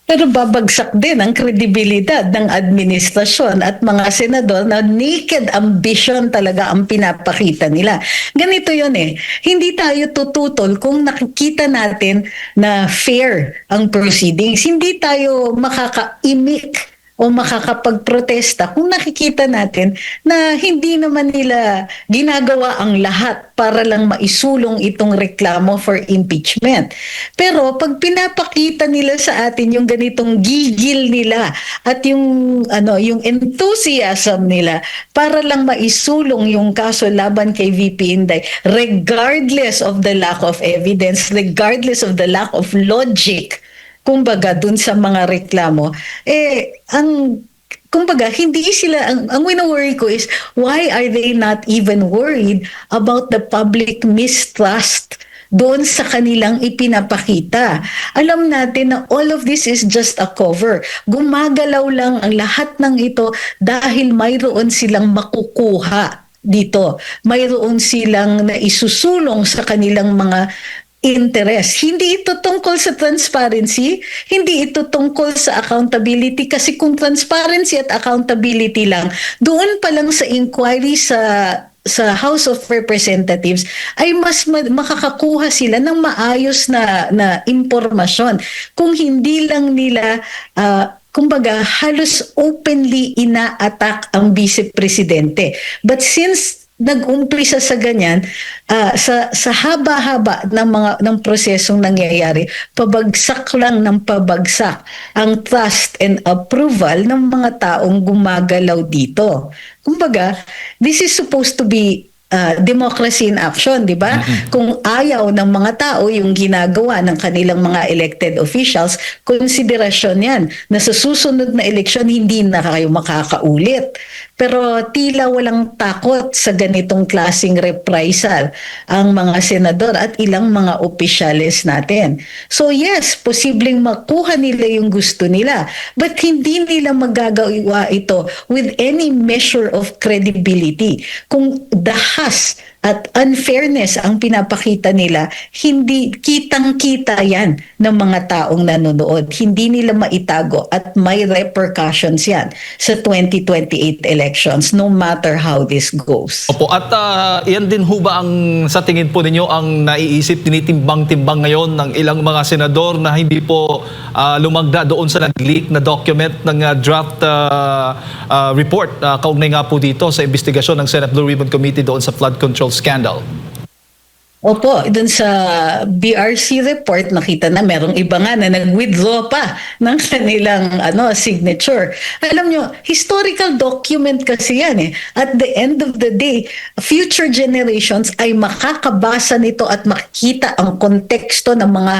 Pero babagsak din ang kredibilidad ng administrasyon at mga senador na naked ambition talaga ang pinapakita nila. Ganito yun Hindi tayo tututol kung nakikita natin na fair ang proceedings. Hindi tayo makakaimik o makakapagprotesta kung nakikita natin na hindi naman nila ginagawa ang lahat para lang maisulong itong reklamo for impeachment. Pero pag pinapakita nila sa atin yung ganitong gigil nila at yung enthusiasm nila para lang maisulong yung kaso laban kay VP Inday, regardless of the lack of evidence, regardless of the lack of logic, kumbaga dun sa mga reklamo, kumbaga hindi sila, ang wino-worry ko is why are they not even worried about the public mistrust doon sa kanilang ipinapakita. Alam natin na all of this is just a cover. Gumagalaw lang ang lahat ng ito dahil mayroon silang makukuha dito. Mayroon silang naisusulong sa kanilang mga interest. Hindi ito tungkol sa transparency, hindi ito tungkol sa accountability, kasi kung transparency at accountability lang, doon pa lang sa inquiry sa House of Representatives ay mas makakakuha sila ng maayos na impormasyon. Kung hindi lang nila kumbaga halos openly ina-attack ang Vice Presidente. But since nag-umpisa sa ganyan, sa haba-haba ng prosesong nangyayari, pabagsak lang ng pabagsak ang trust and approval ng mga taong gumagalaw dito. Kumbaga, this is supposed to be democracy in action, di ba? Kung ayaw ng mga tao yung ginagawa ng kanilang mga elected officials, konsiderasyon yan na sa susunod na eleksyon hindi na kayo makakaulit. Pero tila walang takot sa ganitong klaseng reprisal ang mga senador at ilang mga opisyales natin. So yes, posibleng makuha nila yung gusto nila, but hindi nila magagawa ito with any measure of credibility. Kung dahas at unfairness ang pinapakita nila, hindi kitang-kita yan ng mga taong nanonood. Hindi nila maitago at may repercussions yan sa 2028 elections no matter how this goes. Opo, at yan din ho ba ang sa tingin po ninyo ang naiisip, tinitimbang-timbang ngayon ng ilang mga senador na hindi po lumagda doon sa nag-leak na document ng draft report kaugnay nga po dito sa investigasyon ng Senate Blue Ribbon Committee doon sa flood control scandal? Opo, dun sa BRC report nakita na merong iba nga na nag-withdraw pa ng kanilang signature. Alam nyo, historical document kasi yan eh. At the end of the day, future generations ay makakabasa nito at makikita ang konteksto ng mga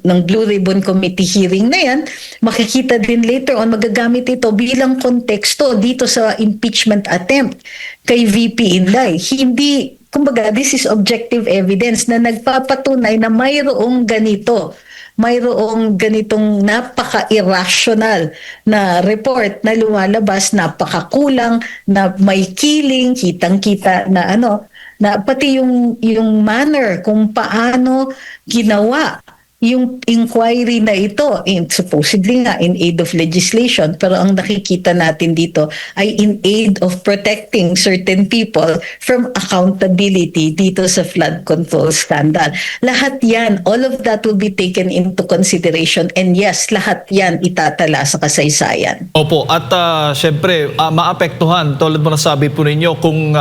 ng Blue Ribbon Committee hearing na yan. Makikita din later on, magagamit ito bilang konteksto dito sa impeachment attempt kay VP Inday. Kumbaga, this is objective evidence na nagpapatunay na mayroong ganitong napaka-irrational na report na lumalabas, napakakulang, na may killing, kitang-kita na na pati yung manner kung paano ginawa yung inquiry na ito, supposedly nga in aid of legislation, pero ang nakikita natin dito ay in aid of protecting certain people from accountability dito sa flood control scandal. Lahat yan, all of that will be taken into consideration, and yes, lahat yan itatala sa kasaysayan. Opo, at syempre, maapektuhan, tulad mo na sabi po ninyo, kung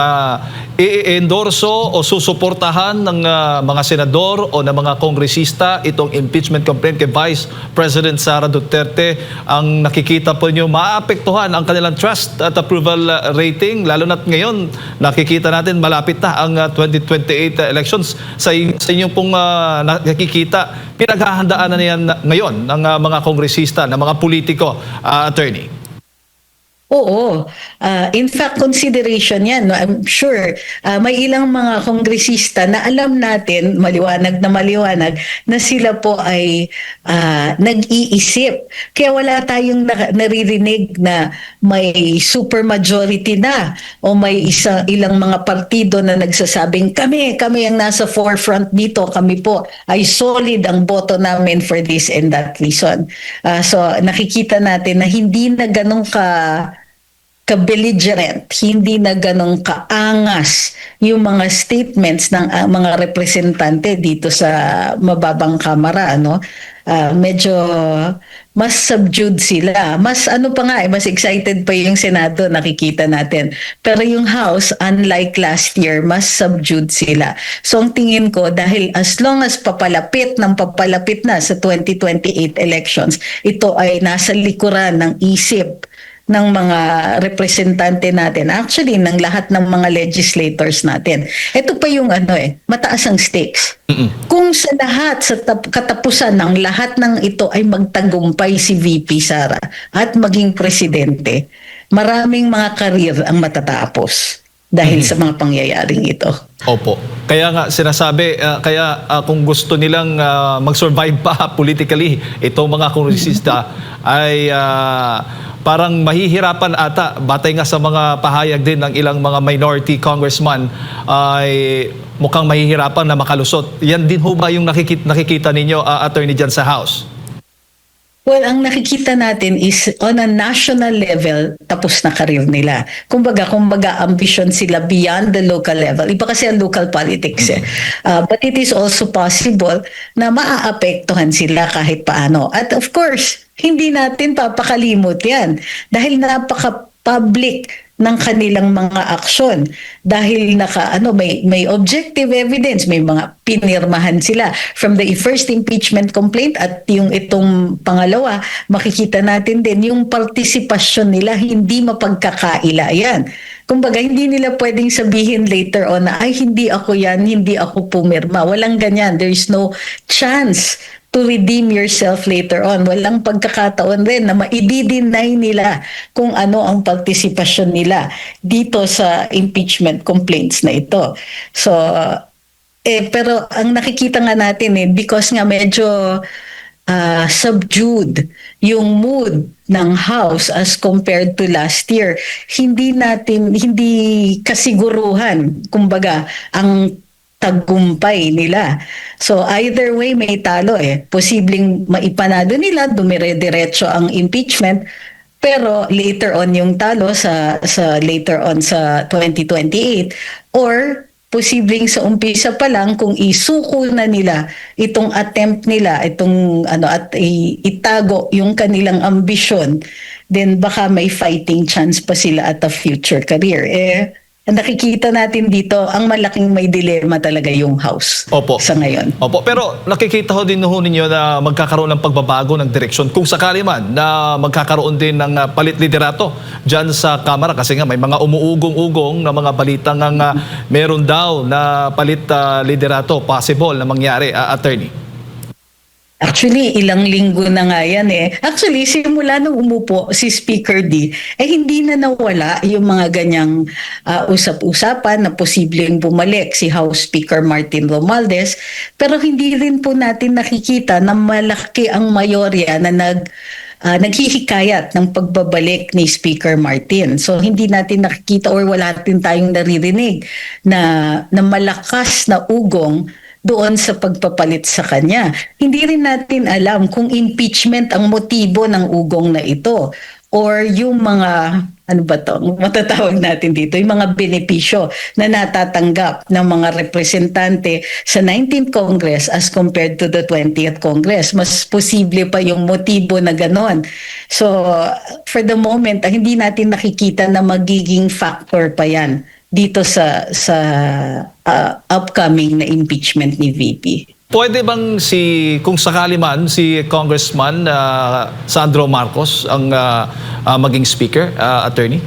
i-endorso o susuportahan ng mga senador o ng mga kongresista itong impeachment complaint kay Vice President Sara Duterte, ang nakikita po nyo, maapektuhan ang kanilang trust at approval rating, lalo na't ngayon nakikita natin malapit na ang 2028 elections. Sa inyong pong nakikita, pinaghahandaan na yan ngayon ng mga kongresista, ng mga politiko, attorney? Oo. In fact, consideration yan. No? I'm sure may ilang mga kongresista na alam natin, maliwanag na sila po ay nag-iisip. Kaya wala tayong naririnig na may supermajority na o may ilang mga partido na nagsasabing kami ang nasa forefront dito. Kami po ay solid ang boto namin for this and that reason. So nakikita natin na hindi na ganun ka-belligerent, hindi na ganong kaangas yung mga statements ng mga representante dito sa mababang kamara, medyo mas subdued sila. Mas mas excited pa yung Senado, nakikita natin. Pero yung House, unlike last year, mas subdued sila. So ang tingin ko, dahil as long as papalapit na sa 2028 elections, ito ay nasa likuran ng isip ng mga representante natin, actually ng lahat ng mga legislators natin. Ito pa yung mataas ang stakes. Kung sa katapusan ng lahat ng ito ay magtagumpay si VP Sara at maging presidente, maraming mga karir ang matatapos dahil sa mga pangyayaring ito. Opo. Kaya nga sinasabi, kung gusto nilang mag-survive pa politically, itong mga kongresista ay parang mahihirapan ata, batay nga sa mga pahayag din ng ilang mga minority congressman, ay mukhang mahihirapan na makalusot. Yan din ho ba yung nakikita ninyo, attorney, dyan sa House? Well, ang nakikita natin is on a national level, tapos na karir nila. Kumbaga, ambition sila beyond the local level. Iba kasi ang local politics eh. But it is also possible na maaapektuhan sila kahit paano. At of course, hindi natin papakalimot yan. Dahil napaka-public ng kanilang mga aksyon, dahil may objective evidence, may mga pinirmahan sila from the first impeachment complaint, at yung itong pangalawa, makikita natin din yung partisipasyon nila, hindi mapagkakaila yan. Kumbaga, hindi nila pwedeng sabihin later on na, ay, hindi ako yan, hindi ako pumirma. Walang ganyan. There is no chance to redeem yourself later on. Walang pagkakataon rin na ma-i-deny nila kung ano ang partisipasyon nila dito sa impeachment complaints na ito. So, pero ang nakikita nga natin because nga medyo subdued yung mood ng House as compared to last year. Hindi kasiguruhan, kumbaga, ang tagumpay nila. So either way may talo Posibleng maipanado nila, dumire-diretso ang impeachment, pero later on yung talo sa later on sa 2028, or posibleng sa umpisa pa lang kung isuko na nila itong attempt nila at itago yung kanilang ambisyon, then baka may fighting chance pa sila at a future career. Nakikita natin dito ang malaking may dilema talaga yung House sa ngayon. Opo, pero nakikita ho din ninyo na magkakaroon ng pagbabago ng direksyon kung sakali man na magkakaroon din ng palit liderato dyan sa Kamara, kasi nga may mga umuugong-ugong na mga balita nga meron daw na palit liderato possible na mangyari, attorney. Actually, ilang linggo na nga yan Actually, simula nung umupo si Speaker D, hindi na nawala yung mga ganyang usap-usapan na posibleng bumalik si House Speaker Martin Romualdez. Pero hindi rin po natin nakikita na malaki ang mayorya na naghihikayat ng pagbabalik ni Speaker Martin. So hindi natin nakikita or wala din tayong naririnig na malakas na ugong doon sa pagpapalit sa kanya. Hindi rin natin alam kung impeachment ang motibo ng ugong na ito or yung mga, matatawag natin dito, yung mga benepisyo na natatanggap ng mga representante sa 19th Congress as compared to the 20th Congress. Mas posible pa yung motibo na ganon. So, for the moment, hindi natin nakikita na magiging factor pa yan dito sa upcoming na impeachment ni VP. Pwede bang kung sakali man si Congressman Sandro Marcos ang maging speaker, attorney?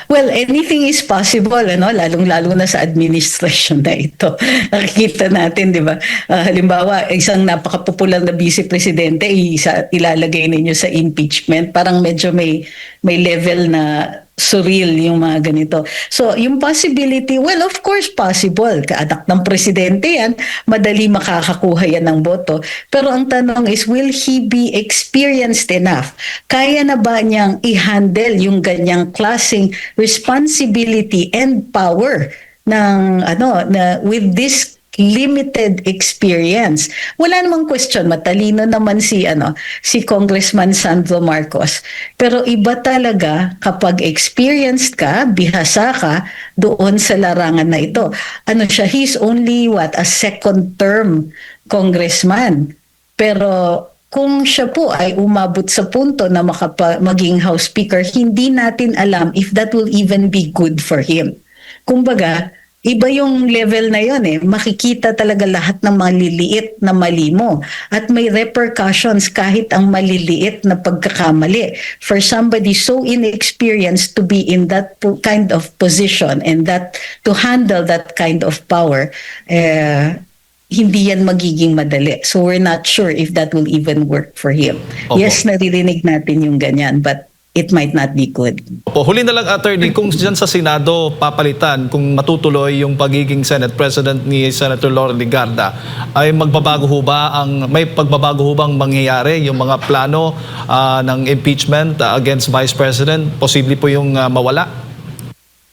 Well, anything is possible, lalong-lalo na sa administration na ito. Nakikita natin, di ba? Halimbawa, isang napaka-popular na vice-presidente, ilalagay ninyo sa impeachment. Parang medyo may level na surreal yung mga ganito. So, yung possibility, well, of course, possible. Kaanak ng presidente yan, madali makakakuha yan ng boto. Pero ang tanong is, will he be experienced enough? Kaya na ba niyang i-handle yung ganyang klaseng responsibility and power with this limited experience? Wala namang question, matalino naman si Congressman Sandro Marcos. Pero iba talaga kapag experienced ka, bihasa ka doon sa larangan na ito. He's only a second term congressman. Pero kung siya po ay umabot sa punto na maging House Speaker, hindi natin alam if that will even be good for him. Kumbaga, iba yung level na yun Makikita talaga lahat ng maliliit na mali mo. At may repercussions kahit ang maliliit na pagkakamali. For somebody so inexperienced to be in that kind of position and to handle that kind of power, hindi yan magiging madali. So we're not sure if that will even work for him. Opo. Yes, naririnig natin yung ganyan, but it might not be good. Opo, huli na lang, attorney, kung dyan sa Senado papalitan, kung matutuloy yung pagiging Senate President ni Senator Loren Legarda, ay may pagbabago ho bang mangyayari yung mga plano ng impeachment against Vice President? Posible po yung mawala?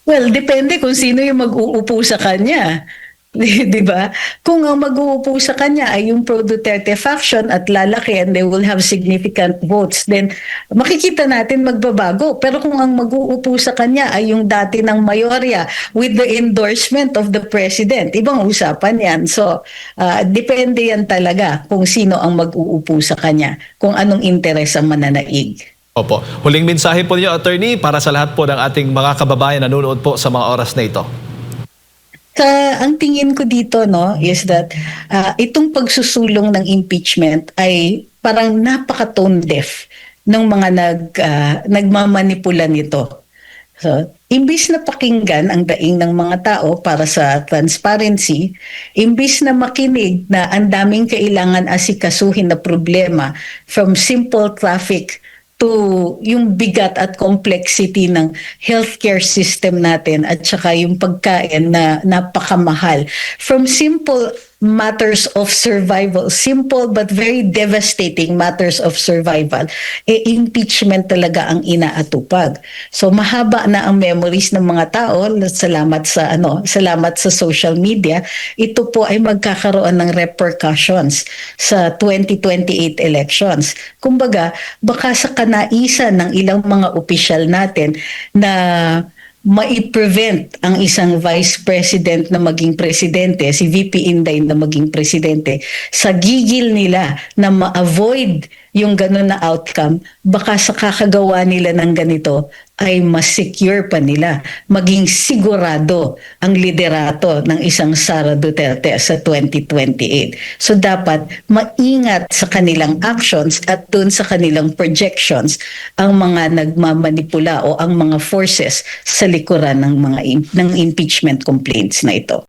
Well, depende kung sino yung mag-uupo sa kanya. Di ba? Kung ang mag-uupo sa kanya ay yung pro-Duterte faction at lalaki and they will have significant votes, then makikita natin magbabago. Pero kung ang mag-uupo sa kanya ay yung dati ng mayorya with the endorsement of the president, ibang usapan yan. So, depende yan talaga kung sino ang mag-uupo sa kanya, kung anong interes ang mananaig. Opo. Huling mensahe po niyo, attorney, para sa lahat po ng ating mga kababayan na nanonood po sa mga oras na ito. Ang tingin ko dito is that itong pagsusulong ng impeachment ay parang napaka-tone deaf ng mga nagmamanipula nito. So, imbis na pakinggan ang daing ng mga tao para sa transparency, imbis na makinig na ang daming kailangan asikasuhin na problema from simple traffic to yung bigat at complexity ng healthcare system natin at saka yung pagkain na napakamahal. From simple matters of survival, simple but very devastating matters of survival, impeachment talaga ang inaatupag. So mahaba na ang memories ng mga tao, salamat sa social media, ito po ay magkakaroon ng repercussions sa 2028 elections. Kumbaga, baka sa kanaisan ng ilang mga opisyal natin na mai-prevent ang isang vice president na maging presidente, si VP Inday na maging presidente, sa gigil nila na ma-avoid yung ganun na outcome, baka sa kakagawa nila ng ganito ay mas secure pa nila, maging sigurado ang liderato ng isang Sara Duterte sa 2028. So dapat maingat sa kanilang actions at dun sa kanilang projections ang mga nagmamanipula o ang mga forces sa likuran ng mga ng impeachment complaints na ito.